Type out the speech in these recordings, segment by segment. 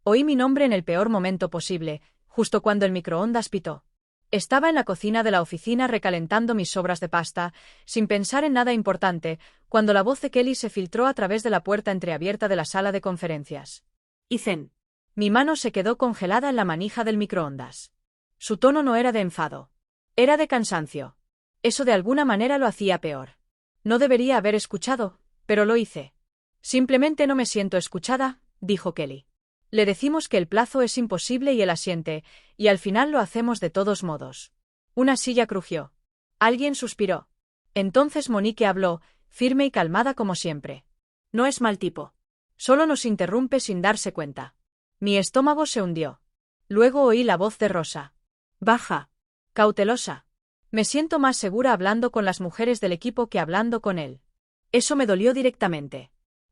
Oí mi nombre en el peor momento posible, justo cuando el microondas pitó. Estaba en la cocina de la oficina recalentando mis sobras de pasta, sin pensar en nada importante, cuando la voz de Kelly se filtró a través de la puerta entreabierta de la sala de conferencias. Ethan. Mi mano se quedó congelada en la manija del microondas. Su tono no era de enfado. Era de cansancio. Eso de alguna manera lo hacía peor. No debería haber escuchado, pero lo hice. Simplemente no me siento escuchada, dijo Kelly. Le decimos que el plazo es imposible y él asiente, y al final lo hacemos de todos modos. Una silla crujió. Alguien suspiró. Entonces Monique habló, firme y calmada como siempre. No es mal tipo. Solo nos interrumpe sin darse cuenta. Mi estómago se hundió. Luego oí la voz de Rosa. Baja. Cautelosa. Me siento más segura hablando con las mujeres del equipo que hablando con él. Eso me dolió directamente.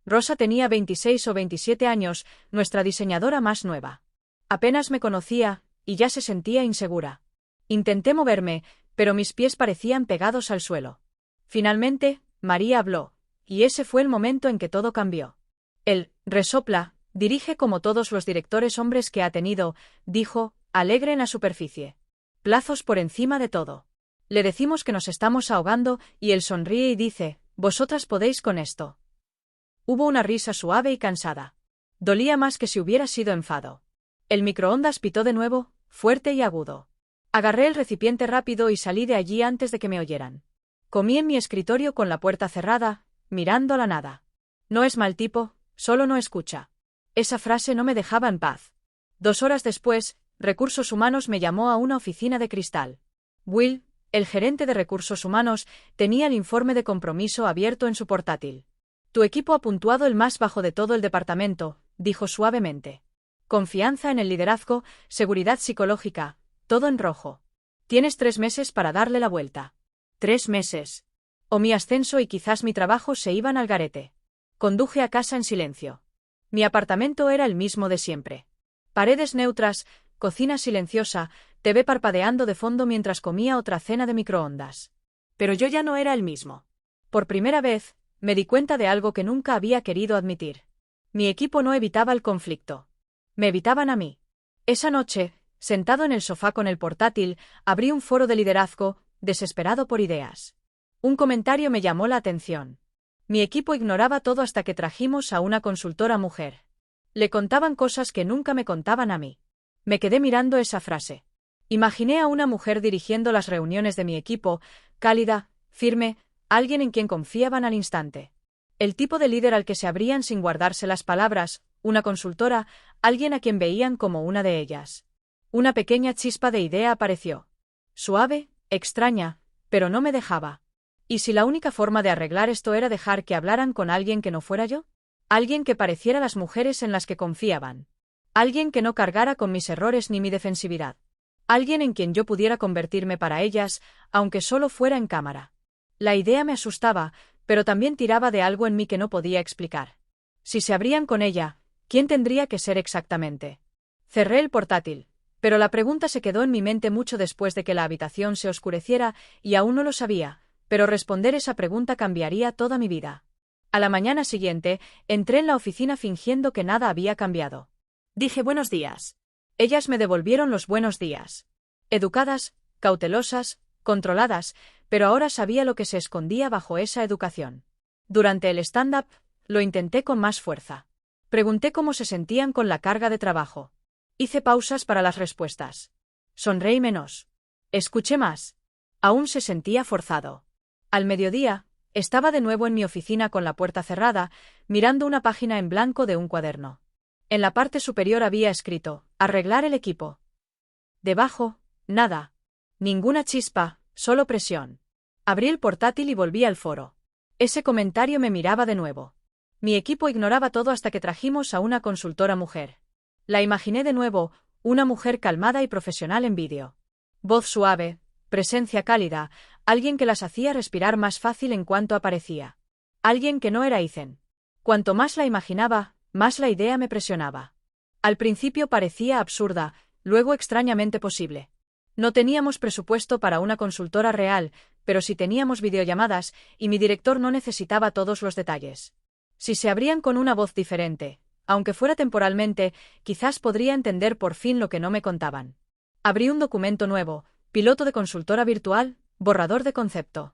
Rosa tenía 26 o 27 años, nuestra diseñadora más nueva. Apenas me conocía, y ya se sentía insegura. Intenté moverme, pero mis pies parecían pegados al suelo. Finalmente, María habló, y ese fue el momento en que todo cambió. Él, resopla, dirige como todos los directores hombres que ha tenido, dijo, alegre en la superficie. Plazos por encima de todo. Le decimos que nos estamos ahogando, y él sonríe y dice, vosotras podéis con esto. Hubo una risa suave y cansada. Dolía más que si hubiera sido enfado. El microondas pitó de nuevo, fuerte y agudo. Agarré el recipiente rápido y salí de allí antes de que me oyeran. Comí en mi escritorio con la puerta cerrada, mirando a la nada. No es mal tipo, solo no escucha. Esa frase no me dejaba en paz. 2 horas después, Recursos Humanos me llamó a una oficina de cristal. Will, el gerente de Recursos Humanos, tenía el informe de compromiso abierto en su portátil. Tu equipo ha puntuado el más bajo de todo el departamento, dijo suavemente. Confianza en el liderazgo, seguridad psicológica, todo en rojo. Tienes 3 meses para darle la vuelta. 3 meses. O mi ascenso y quizás mi trabajo se iban al garete. Conduje a casa en silencio. Mi apartamento era el mismo de siempre. Paredes neutras, cocina silenciosa, TV parpadeando de fondo mientras comía otra cena de microondas. Pero yo ya no era el mismo. Por primera vez, me di cuenta de algo que nunca había querido admitir. Mi equipo no evitaba el conflicto. Me evitaban a mí. Esa noche, sentado en el sofá con el portátil, abrí un foro de liderazgo, desesperado por ideas. Un comentario me llamó la atención. Mi equipo ignoraba todo hasta que trajimos a una consultora mujer. Le contaban cosas que nunca me contaban a mí. Me quedé mirando esa frase. Imaginé a una mujer dirigiendo las reuniones de mi equipo, cálida, firme, alguien en quien confiaban al instante. El tipo de líder al que se abrían sin guardarse las palabras, una consultora, alguien a quien veían como una de ellas. Una pequeña chispa de idea apareció. Suave, extraña, pero no me dejaba. ¿Y si la única forma de arreglar esto era dejar que hablaran con alguien que no fuera yo? Alguien que pareciera las mujeres en las que confiaban. Alguien que no cargara con mis errores ni mi defensividad. Alguien en quien yo pudiera convertirme para ellas, aunque solo fuera en cámara. La idea me asustaba, pero también tiraba de algo en mí que no podía explicar. Si se abrían con ella, ¿quién tendría que ser exactamente? Cerré el portátil, pero la pregunta se quedó en mi mente mucho después de que la habitación se oscureciera, y aún no lo sabía, pero responder esa pregunta cambiaría toda mi vida. A la mañana siguiente, entré en la oficina fingiendo que nada había cambiado. Dije buenos días. Ellas me devolvieron los buenos días. Educadas, cautelosas, controladas, pero ahora sabía lo que se escondía bajo esa educación. Durante el stand-up, lo intenté con más fuerza. Pregunté cómo se sentían con la carga de trabajo. Hice pausas para las respuestas. Sonreí menos. Escuché más. Aún se sentía forzado. Al mediodía, estaba de nuevo en mi oficina con la puerta cerrada, mirando una página en blanco de un cuaderno. En la parte superior había escrito, arreglar el equipo. Debajo, nada. Ninguna chispa, solo presión. Abrí el portátil y volví al foro. Ese comentario me miraba de nuevo. Mi equipo ignoraba todo hasta que trajimos a una consultora mujer. La imaginé de nuevo, una mujer calmada y profesional en vídeo. Voz suave, presencia cálida, alguien que las hacía respirar más fácil en cuanto aparecía. Alguien que no era Ethan. Cuanto más la imaginaba, más la idea me presionaba. Al principio parecía absurda, luego extrañamente posible. No teníamos presupuesto para una consultora real, pero sí teníamos videollamadas, y mi director no necesitaba todos los detalles. Si se abrían con una voz diferente, Aunque fuera temporalmente, quizás podría entender por fin lo que no me contaban. Abrí un documento nuevo, piloto de consultora virtual, borrador de concepto.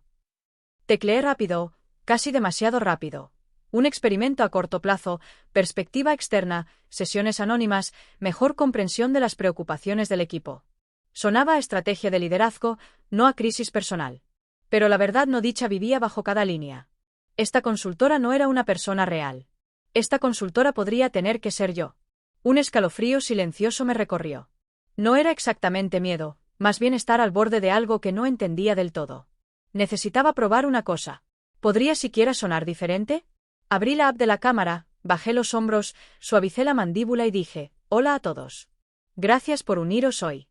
Tecleé rápido, casi demasiado rápido. Un experimento a corto plazo, perspectiva externa, sesiones anónimas, mejor comprensión de las preocupaciones del equipo. Sonaba a estrategia de liderazgo, no a crisis personal. Pero la verdad no dicha vivía bajo cada línea. Esta consultora no era una persona real. Esta consultora podría tener que ser yo. Un escalofrío silencioso me recorrió. No era exactamente miedo, más bien estar al borde de algo que no entendía del todo. Necesitaba probar una cosa. ¿Podría siquiera sonar diferente? Abrí la app de la cámara, bajé los hombros, suavicé la mandíbula y dije, «Hola a todos. Gracias por uniros hoy».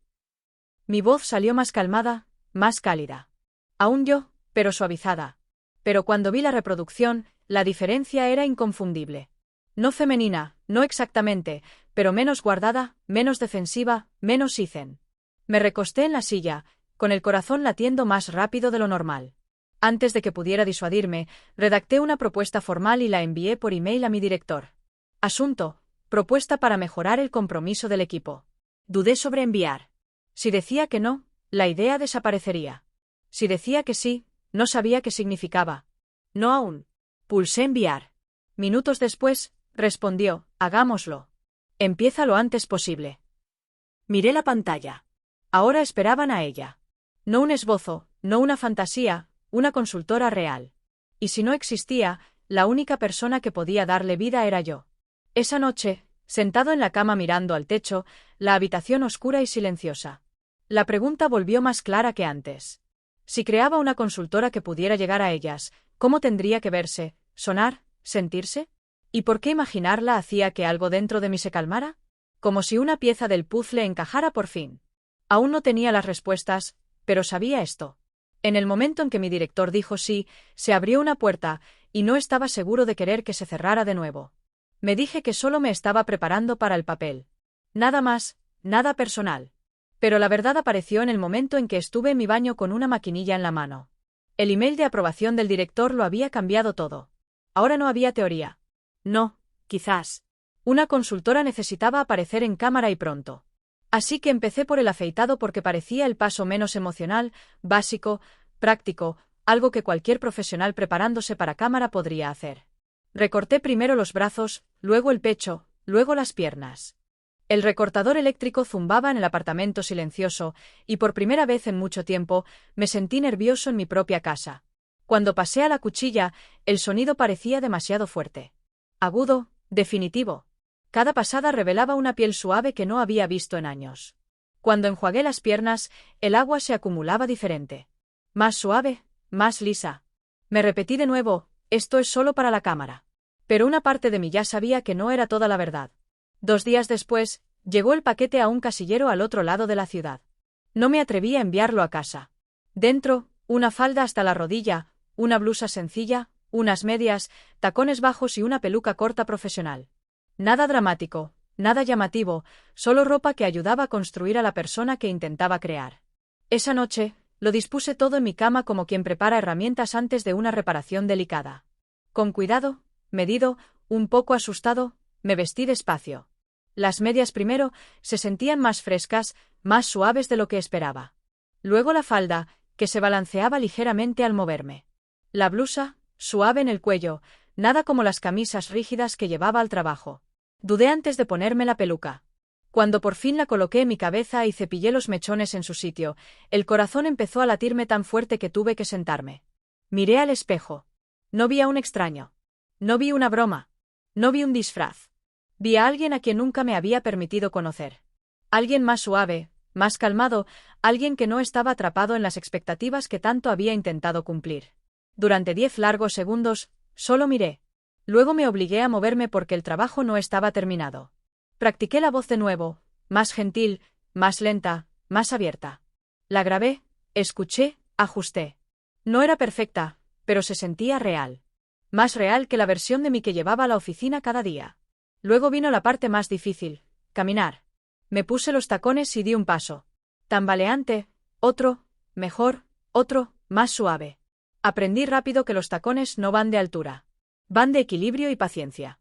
Mi voz salió más calmada, más cálida. Aún yo, pero suavizada. Pero cuando vi la reproducción, la diferencia era inconfundible. No femenina, no exactamente, pero menos guardada, menos defensiva, menos Ethan. Me recosté en la silla, con el corazón latiendo más rápido de lo normal. Antes de que pudiera disuadirme, redacté una propuesta formal y la envié por email a mi director. Asunto: propuesta para mejorar el compromiso del equipo. Dudé sobre enviar. Si decía que no, la idea desaparecería. Si decía que sí, no sabía qué significaba. No aún. Pulsé enviar. Minutos después, respondió, «Hagámoslo. Empieza lo antes posible». Miré la pantalla. Ahora esperaban a ella. No un esbozo, no una fantasía, una consultora real. Y si no existía, la única persona que podía darle vida era yo. Esa noche, sentado en la cama mirando al techo, la habitación oscura y silenciosa. La pregunta volvió más clara que antes. Si creaba una consultora que pudiera llegar a ellas, ¿cómo tendría que verse, sonar, sentirse? ¿Y por qué imaginarla hacía que algo dentro de mí se calmara? Como si una pieza del puzzle encajara por fin. Aún no tenía las respuestas, pero sabía esto. En el momento en que mi director dijo sí, se abrió una puerta, y no estaba seguro de querer que se cerrara de nuevo. Me dije que solo me estaba preparando para el papel. Nada más, nada personal. Pero la verdad apareció en el momento en que estuve en mi baño con una maquinilla en la mano. El email de aprobación del director lo había cambiado todo. Ahora no había teoría. No, quizás. Una consultora necesitaba aparecer en cámara y pronto. Así que empecé por el afeitado porque parecía el paso menos emocional, básico, práctico, algo que cualquier profesional preparándose para cámara podría hacer. Recorté primero los brazos, luego el pecho, luego las piernas. El recortador eléctrico zumbaba en el apartamento silencioso, y por primera vez en mucho tiempo, me sentí nervioso en mi propia casa. Cuando pasé a la cuchilla, el sonido parecía demasiado fuerte. Agudo, definitivo. Cada pasada revelaba una piel suave que no había visto en años. Cuando enjuagué las piernas, el agua se acumulaba diferente. Más suave, más lisa. Me repetí de nuevo, esto es solo para la cámara. Pero una parte de mí ya sabía que no era toda la verdad. 2 días después, llegó el paquete a un casillero al otro lado de la ciudad. No me atreví a enviarlo a casa. Dentro, una falda hasta la rodilla, una blusa sencilla, unas medias, tacones bajos y una peluca corta profesional. Nada dramático, nada llamativo, solo ropa que ayudaba a construir a la persona que intentaba crear. Esa noche, lo dispuse todo en mi cama como quien prepara herramientas antes de una reparación delicada. Con cuidado, medido, un poco asustado, me vestí despacio. Las medias primero se sentían más frescas, más suaves de lo que esperaba. Luego la falda, que se balanceaba ligeramente al moverme. La blusa, suave en el cuello, nada como las camisas rígidas que llevaba al trabajo. Dudé antes de ponerme la peluca. Cuando por fin la coloqué en mi cabeza y cepillé los mechones en su sitio, el corazón empezó a latirme tan fuerte que tuve que sentarme. Miré al espejo. No vi a un extraño. No vi una broma. No vi un disfraz. Vi a alguien a quien nunca me había permitido conocer. Alguien más suave, más calmado, alguien que no estaba atrapado en las expectativas que tanto había intentado cumplir. Durante 10 largos segundos, solo miré. Luego me obligué a moverme porque el trabajo no estaba terminado. Practiqué la voz de nuevo, más gentil, más lenta, más abierta. La grabé, escuché, ajusté. No era perfecta, pero se sentía real. Más real que la versión de mí que llevaba a la oficina cada día. Luego vino la parte más difícil, caminar. Me puse los tacones y di un paso. Tambaleante, otro, mejor, otro, más suave. Aprendí rápido que los tacones no van de altura. Van de equilibrio y paciencia.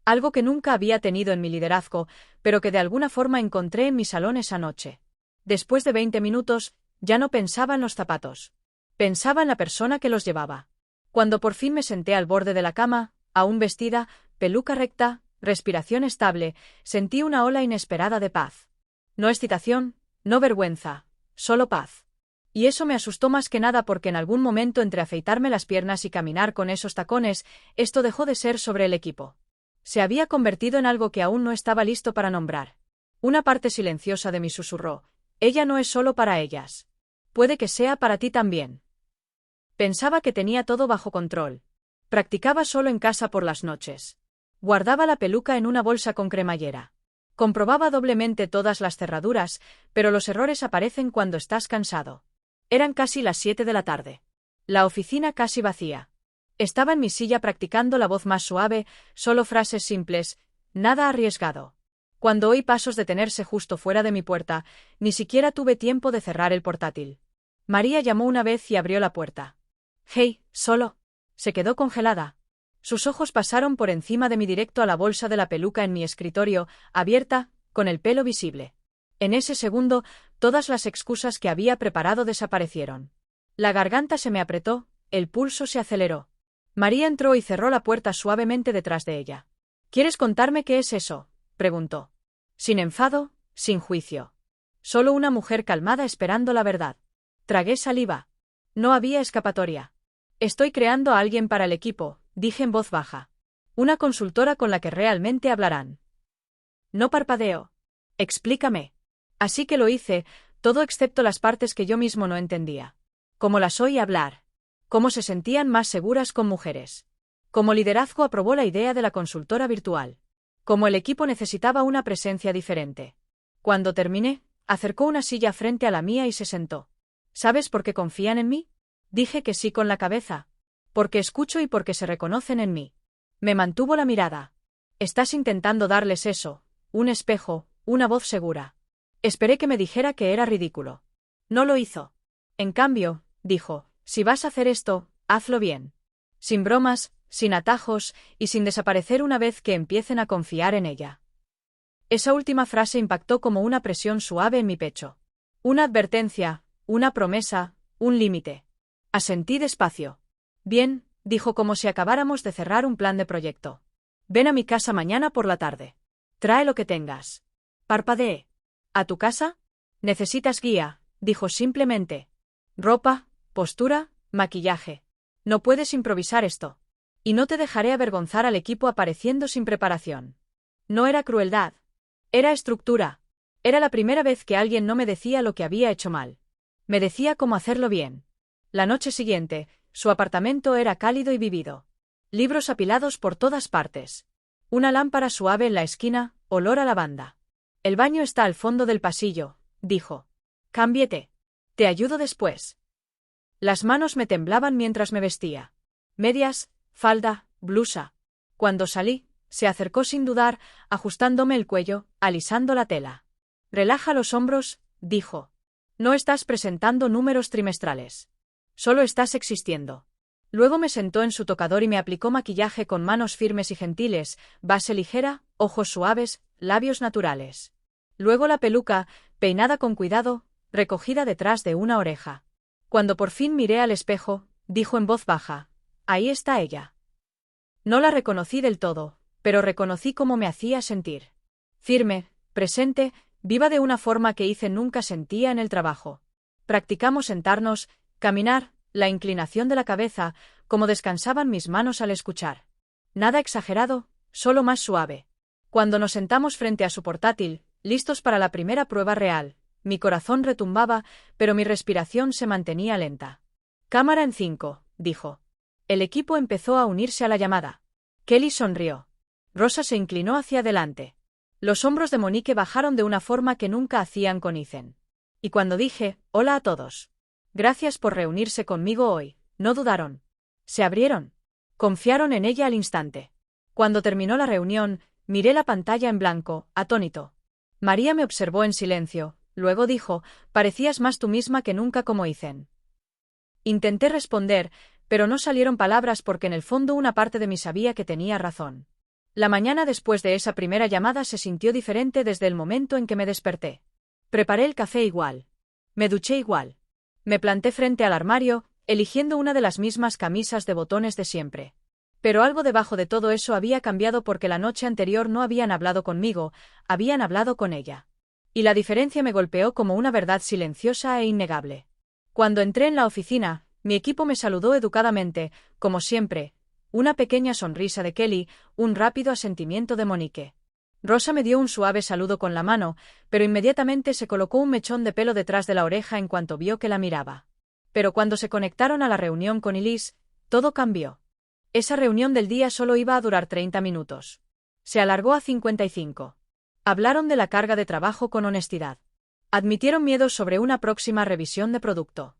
Algo que nunca había tenido en mi liderazgo, pero que de alguna forma encontré en mi salón esa noche. Después de 20 minutos, ya no pensaba en los zapatos. Pensaba en la persona que los llevaba. Cuando por fin me senté al borde de la cama, aún vestida, peluca recta, respiración estable, sentí una ola inesperada de paz. No excitación, no vergüenza, solo paz. Y eso me asustó más que nada porque en algún momento entre afeitarme las piernas y caminar con esos tacones, esto dejó de ser sobre el equipo. Se había convertido en algo que aún no estaba listo para nombrar. Una parte silenciosa de mí susurró: ella no es solo para ellas. Puede que sea para ti también. Pensaba que tenía todo bajo control. Practicaba solo en casa por las noches. Guardaba la peluca en una bolsa con cremallera. Comprobaba doblemente todas las cerraduras, pero los errores aparecen cuando estás cansado. Eran casi las 7 de la tarde. La oficina casi vacía. Estaba en mi silla practicando la voz más suave, solo frases simples, nada arriesgado. Cuando oí pasos detenerse justo fuera de mi puerta, ni siquiera tuve tiempo de cerrar el portátil. María llamó una vez y abrió la puerta. «Hey, solo». Se quedó congelada. Sus ojos pasaron por encima de mí directo a la bolsa de la peluca en mi escritorio, abierta, con el pelo visible. En ese segundo, todas las excusas que había preparado desaparecieron. La garganta se me apretó, el pulso se aceleró. María entró y cerró la puerta suavemente detrás de ella. «¿Quieres contarme qué es eso?», preguntó. Sin enfado, sin juicio. Solo una mujer calmada esperando la verdad. Tragué saliva. No había escapatoria. «Estoy creando a alguien para el equipo», dije en voz baja. «Una consultora con la que realmente hablarán». No parpadeo. «Explícame». Así que lo hice, todo excepto las partes que yo mismo no entendía. Cómo las oí hablar. Cómo se sentían más seguras con mujeres. Cómo liderazgo aprobó la idea de la consultora virtual. Cómo el equipo necesitaba una presencia diferente. Cuando terminé, acercó una silla frente a la mía y se sentó. «¿Sabes por qué confían en mí?», dije que sí con la cabeza. «Porque escucho y porque se reconocen en mí». Me mantuvo la mirada. «Estás intentando darles eso, un espejo, una voz segura». Esperé que me dijera que era ridículo. No lo hizo. En cambio, dijo: «Si vas a hacer esto, hazlo bien. Sin bromas, sin atajos y sin desaparecer una vez que empiecen a confiar en ella». Esa última frase impactó como una presión suave en mi pecho. Una advertencia, una promesa, un límite. Asentí despacio. «Bien», dijo como si acabáramos de cerrar un plan de proyecto. «Ven a mi casa mañana por la tarde. Trae lo que tengas». Parpadeé. «¿A tu casa?». «Necesitas guía», dijo simplemente. «Ropa, postura, maquillaje. No puedes improvisar esto. Y no te dejaré avergonzar al equipo apareciendo sin preparación». No era crueldad. Era estructura. Era la primera vez que alguien no me decía lo que había hecho mal. Me decía cómo hacerlo bien. La noche siguiente, su apartamento era cálido y vivido. Libros apilados por todas partes. Una lámpara suave en la esquina, olor a lavanda. «El baño está al fondo del pasillo», dijo. «Cámbiate. Te ayudo después». Las manos me temblaban mientras me vestía. Medias, falda, blusa. Cuando salí, se acercó sin dudar, ajustándome el cuello, alisando la tela. «Relaja los hombros», dijo. «No estás presentando números trimestrales. Solo estás existiendo». Luego me sentó en su tocador y me aplicó maquillaje con manos firmes y gentiles, base ligera, ojos suaves, labios naturales. Luego la peluca, peinada con cuidado, recogida detrás de una oreja. Cuando por fin miré al espejo, dijo en voz baja: «Ahí está ella». No la reconocí del todo, pero reconocí cómo me hacía sentir. Firme, presente, viva de una forma que hice nunca sentía en el trabajo. Practicamos sentarnos, caminar, la inclinación de la cabeza, como descansaban mis manos al escuchar. Nada exagerado, solo más suave. Cuando nos sentamos frente a su portátil, listos para la primera prueba real, mi corazón retumbaba, pero mi respiración se mantenía lenta. «Cámara en 5», dijo. El equipo empezó a unirse a la llamada. Kelly sonrió. Rosa se inclinó hacia adelante. Los hombros de Monique bajaron de una forma que nunca hacían con Ethan. Y cuando dije: «Hola a todos. Gracias por reunirse conmigo hoy», no dudaron. Se abrieron. Confiaron en ella al instante. Cuando terminó la reunión, miré la pantalla en blanco, atónito. María me observó en silencio, luego dijo: «Parecías más tú misma que nunca como Ethan». Intenté responder, pero no salieron palabras porque en el fondo una parte de mí sabía que tenía razón. La mañana después de esa primera llamada se sintió diferente desde el momento en que me desperté. Preparé el café igual. Me duché igual. Me planté frente al armario, eligiendo una de las mismas camisas de botones de siempre. Pero algo debajo de todo eso había cambiado porque la noche anterior no habían hablado conmigo, habían hablado con ella. Y la diferencia me golpeó como una verdad silenciosa e innegable. Cuando entré en la oficina, mi equipo me saludó educadamente, como siempre, una pequeña sonrisa de Kelly, un rápido asentimiento de Monique. Rosa me dio un suave saludo con la mano, pero inmediatamente se colocó un mechón de pelo detrás de la oreja en cuanto vio que la miraba. Pero cuando se conectaron a la reunión con Elise, todo cambió. Esa reunión del día solo iba a durar 30 minutos. Se alargó a 55. Hablaron de la carga de trabajo con honestidad. Admitieron miedos sobre una próxima revisión de producto.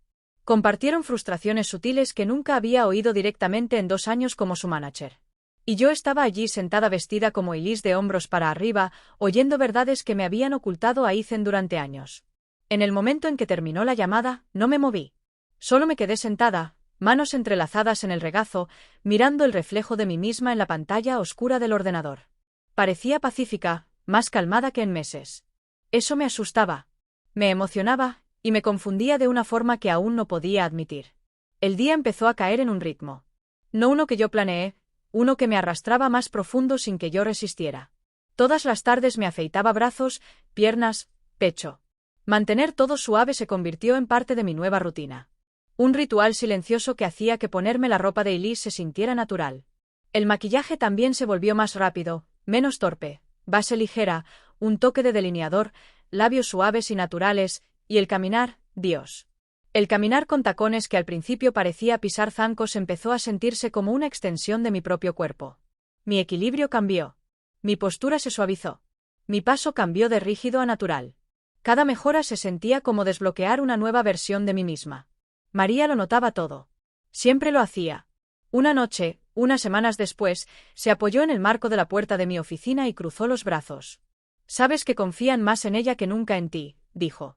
Compartieron frustraciones sutiles que nunca había oído directamente en 2 años como su manager. Y yo estaba allí sentada vestida como Elise de hombros para arriba, oyendo verdades que me habían ocultado a Ethan durante años. En el momento en que terminó la llamada, no me moví. Solo me quedé sentada, manos entrelazadas en el regazo, mirando el reflejo de mí misma en la pantalla oscura del ordenador. Parecía pacífica, más calmada que en meses. Eso me asustaba. Me emocionaba, y me confundía de una forma que aún no podía admitir. El día empezó a caer en un ritmo. No uno que yo planeé, uno que me arrastraba más profundo sin que yo resistiera. Todas las tardes me afeitaba brazos, piernas, pecho. Mantener todo suave se convirtió en parte de mi nueva rutina. Un ritual silencioso que hacía que ponerme la ropa de Elise se sintiera natural. El maquillaje también se volvió más rápido, menos torpe, base ligera, un toque de delineador, labios suaves y naturales, y el caminar, Dios. El caminar con tacones que al principio parecía pisar zancos empezó a sentirse como una extensión de mi propio cuerpo. Mi equilibrio cambió. Mi postura se suavizó. Mi paso cambió de rígido a natural. Cada mejora se sentía como desbloquear una nueva versión de mí misma. María lo notaba todo. Siempre lo hacía. Una noche, unas semanas después, se apoyó en el marco de la puerta de mi oficina y cruzó los brazos. Sabes que confían más en ella que nunca en ti, dijo.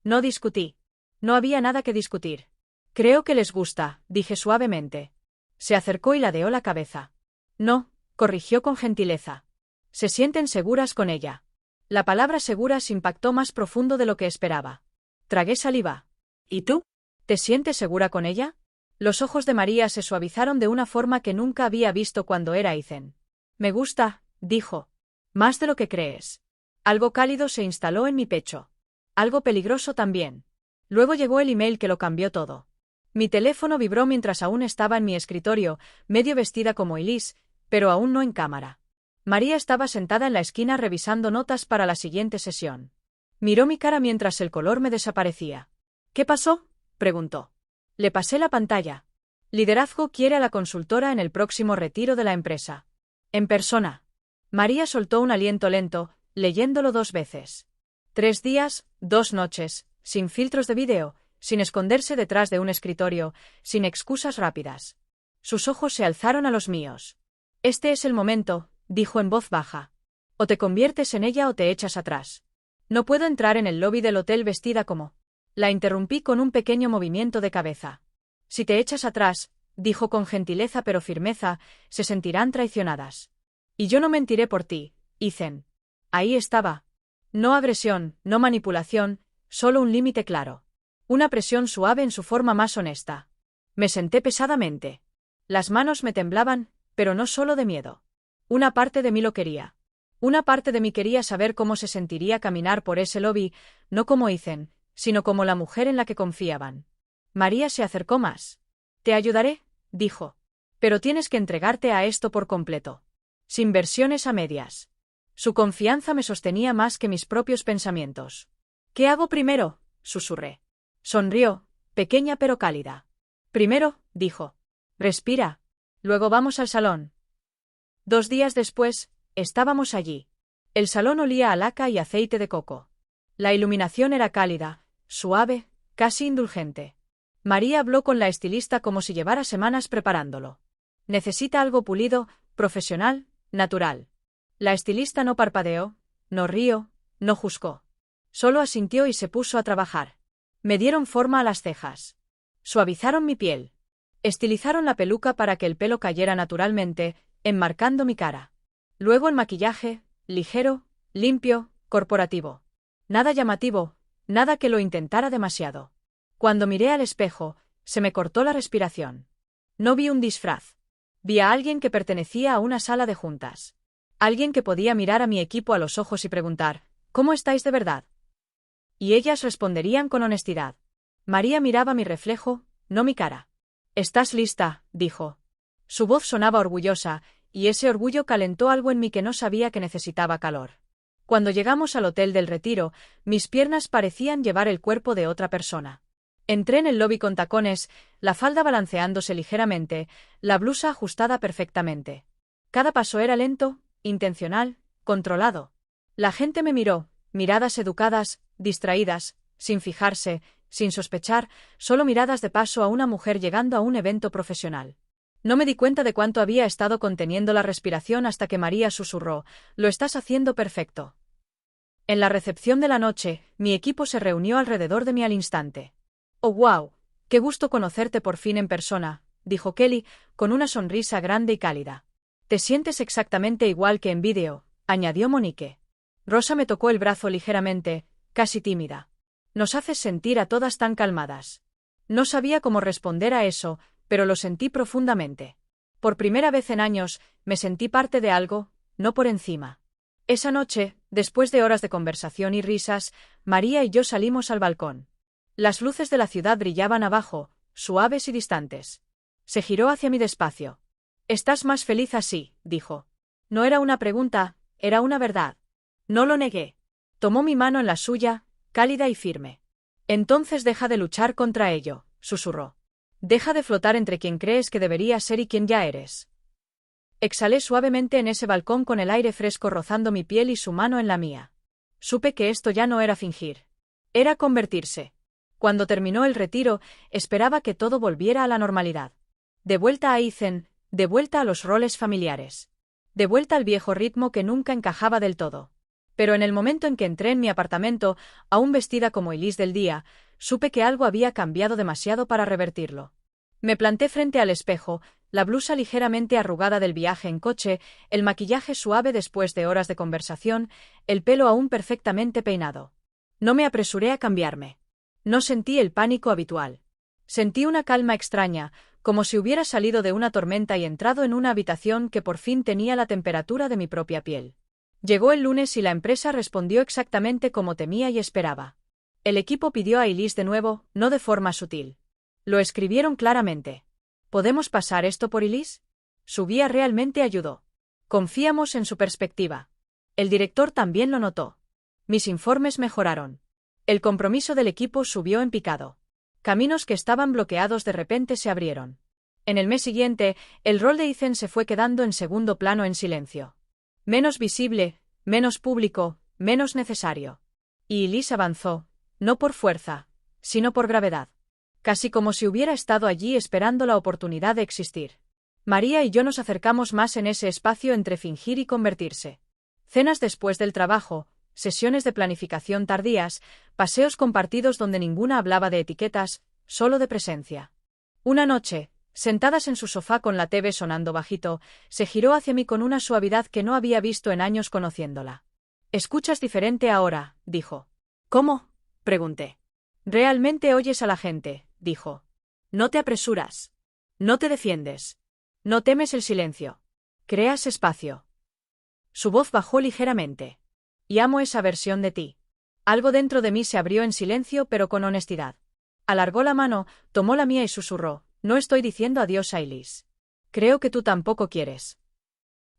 No discutí. No había nada que discutir. Creo que les gusta, dije suavemente. Se acercó y ladeó la cabeza. No, corrigió con gentileza. Se sienten seguras con ella. La palabra seguras impactó más profundo de lo que esperaba. Tragué saliva. ¿Y tú? ¿Te sientes segura con ella? Los ojos de María se suavizaron de una forma que nunca había visto cuando era Ethan. Me gusta, dijo. Más de lo que crees. Algo cálido se instaló en mi pecho. Algo peligroso también. Luego llegó el email que lo cambió todo. Mi teléfono vibró mientras aún estaba en mi escritorio, medio vestida como Elise, pero aún no en cámara. María estaba sentada en la esquina revisando notas para la siguiente sesión. Miró mi cara mientras el color me desaparecía. ¿Qué pasó?, preguntó. Le pasé la pantalla. Liderazgo quiere a la consultora en el próximo retiro de la empresa. En persona. María soltó un aliento lento, leyéndolo 2 veces. 3 días, 2 noches, sin filtros de vídeo, sin esconderse detrás de un escritorio, sin excusas rápidas. Sus ojos se alzaron a los míos. Este es el momento, dijo en voz baja. O te conviertes en ella o te echas atrás. No puedo entrar en el lobby del hotel vestida como... La interrumpí con un pequeño movimiento de cabeza. Si te echas atrás, dijo con gentileza pero firmeza, se sentirán traicionadas. Y yo no mentiré por ti, Ethan. Ahí estaba. No agresión, no manipulación, solo un límite claro. Una presión suave en su forma más honesta. Me senté pesadamente. Las manos me temblaban, pero no solo de miedo. Una parte de mí lo quería. Una parte de mí quería saber cómo se sentiría caminar por ese lobby, no como Ethan, sino como la mujer en la que confiaban. María se acercó más. Te ayudaré, dijo. Pero tienes que entregarte a esto por completo. Sin versiones a medias. Su confianza me sostenía más que mis propios pensamientos. ¿Qué hago primero?, susurré. Sonrió, pequeña pero cálida. Primero, dijo. Respira. Luego vamos al salón. 2 días después, estábamos allí. El salón olía a laca y aceite de coco. La iluminación era cálida, suave, casi indulgente. María habló con la estilista como si llevara semanas preparándolo. Necesita algo pulido, profesional, natural. La estilista no parpadeó, no rió, no juzgó. Solo asintió y se puso a trabajar. Me dieron forma a las cejas. Suavizaron mi piel. Estilizaron la peluca para que el pelo cayera naturalmente, enmarcando mi cara. Luego el maquillaje, ligero, limpio, corporativo. Nada llamativo, nada que lo intentara demasiado. Cuando miré al espejo, se me cortó la respiración. No vi un disfraz. Vi a alguien que pertenecía a una sala de juntas. Alguien que podía mirar a mi equipo a los ojos y preguntar, ¿cómo estáis de verdad? Y ellas responderían con honestidad. María miraba mi reflejo, no mi cara. ¿Estás lista?, dijo. Su voz sonaba orgullosa, y ese orgullo calentó algo en mí que no sabía que necesitaba calor. Cuando llegamos al Hotel del Retiro, mis piernas parecían llevar el cuerpo de otra persona. Entré en el lobby con tacones, la falda balanceándose ligeramente, la blusa ajustada perfectamente. Cada paso era lento, intencional, controlado. La gente me miró, miradas educadas, distraídas, sin fijarse, sin sospechar, solo miradas de paso a una mujer llegando a un evento profesional. No me di cuenta de cuánto había estado conteniendo la respiración hasta que María susurró, «Lo estás haciendo perfecto». En la recepción de la noche, mi equipo se reunió alrededor de mí al instante. «Oh, wow, qué gusto conocerte por fin en persona», dijo Kelly, con una sonrisa grande y cálida. «Te sientes exactamente igual que en vídeo», añadió Monique. Rosa me tocó el brazo ligeramente, casi tímida. «Nos haces sentir a todas tan calmadas». No sabía cómo responder a eso, pero lo sentí profundamente. Por primera vez en años, me sentí parte de algo, no por encima. Esa noche, después de horas de conversación y risas, María y yo salimos al balcón. Las luces de la ciudad brillaban abajo, suaves y distantes. Se giró hacia mí despacio. «Estás más feliz así», dijo. No era una pregunta, era una verdad. No lo negué. Tomó mi mano en la suya, cálida y firme. «Entonces deja de luchar contra ello», susurró. «Deja de flotar entre quien crees que deberías ser y quien ya eres». Exhalé suavemente en ese balcón con el aire fresco rozando mi piel y su mano en la mía. Supe que esto ya no era fingir. Era convertirse. Cuando terminó el retiro, esperaba que todo volviera a la normalidad. De vuelta a Ethan, de vuelta a los roles familiares. De vuelta al viejo ritmo que nunca encajaba del todo. Pero en el momento en que entré en mi apartamento, aún vestida como Elise del día, supe que algo había cambiado demasiado para revertirlo. Me planté frente al espejo, la blusa ligeramente arrugada del viaje en coche, el maquillaje suave después de horas de conversación, el pelo aún perfectamente peinado. No me apresuré a cambiarme. No sentí el pánico habitual. Sentí una calma extraña, como si hubiera salido de una tormenta y entrado en una habitación que por fin tenía la temperatura de mi propia piel. Llegó el lunes y la empresa respondió exactamente como temía y esperaba. El equipo pidió a Elise de nuevo, no de forma sutil. Lo escribieron claramente. ¿Podemos pasar esto por Elise? Su guía realmente ayudó. Confiamos en su perspectiva. El director también lo notó. Mis informes mejoraron. El compromiso del equipo subió en picado. Caminos que estaban bloqueados de repente se abrieron. En el mes siguiente, el rol de Ethan se fue quedando en segundo plano en silencio. Menos visible, menos público, menos necesario. Y Elise avanzó, no por fuerza, sino por gravedad. Casi como si hubiera estado allí esperando la oportunidad de existir. María y yo nos acercamos más en ese espacio entre fingir y convertirse. Cenas después del trabajo, sesiones de planificación tardías, paseos compartidos donde ninguna hablaba de etiquetas, solo de presencia. Una noche, sentadas en su sofá con la TV sonando bajito, se giró hacia mí con una suavidad que no había visto en años conociéndola. «Escuchas diferente ahora», dijo. «¿Cómo?», pregunté. «Realmente oyes a la gente», dijo. «No te apresuras. No te defiendes. No temes el silencio. Creas espacio». Su voz bajó ligeramente. «Y amo esa versión de ti». Algo dentro de mí se abrió en silencio pero con honestidad. Alargó la mano, tomó la mía y susurró, «No estoy diciendo adiós a Elise. Creo que tú tampoco quieres».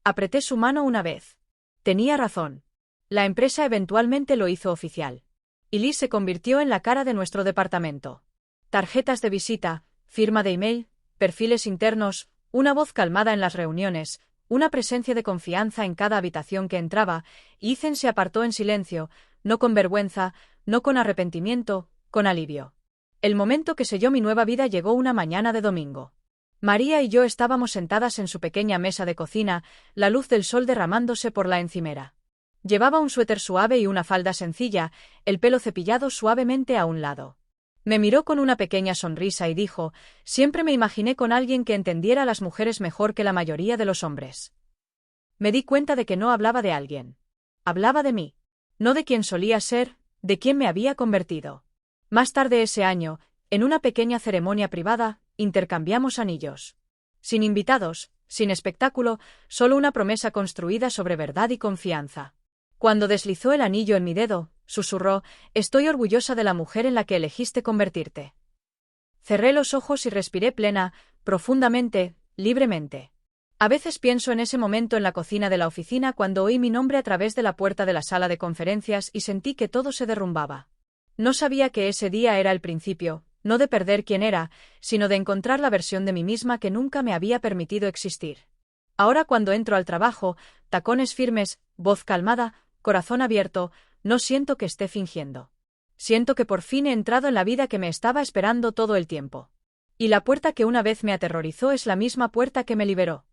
Apreté su mano una vez. Tenía razón. La empresa eventualmente lo hizo oficial. Elise se convirtió en la cara de nuestro departamento. Tarjetas de visita, firma de email, perfiles internos, una voz calmada en las reuniones, una presencia de confianza en cada habitación que entraba, y Ethan se apartó en silencio, no con vergüenza, no con arrepentimiento, con alivio. El momento que selló mi nueva vida llegó una mañana de domingo. María y yo estábamos sentadas en su pequeña mesa de cocina, la luz del sol derramándose por la encimera. Llevaba un suéter suave y una falda sencilla, el pelo cepillado suavemente a un lado. Me miró con una pequeña sonrisa y dijo, «Siempre me imaginé con alguien que entendiera a las mujeres mejor que la mayoría de los hombres». Me di cuenta de que no hablaba de alguien. Hablaba de mí. No de quién solía ser, de quién me había convertido. Más tarde ese año, en una pequeña ceremonia privada, intercambiamos anillos. Sin invitados, sin espectáculo, solo una promesa construida sobre verdad y confianza. Cuando deslizó el anillo en mi dedo, susurró: «Estoy orgullosa de la mujer en la que elegiste convertirte». Cerré los ojos y respiré plena, profundamente, libremente. A veces pienso en ese momento en la cocina de la oficina cuando oí mi nombre a través de la puerta de la sala de conferencias y sentí que todo se derrumbaba. No sabía que ese día era el principio, no de perder quién era, sino de encontrar la versión de mí misma que nunca me había permitido existir. Ahora cuando entro al trabajo, tacones firmes, voz calmada, corazón abierto, no siento que esté fingiendo. Siento que por fin he entrado en la vida que me estaba esperando todo el tiempo. Y la puerta que una vez me aterrorizó es la misma puerta que me liberó.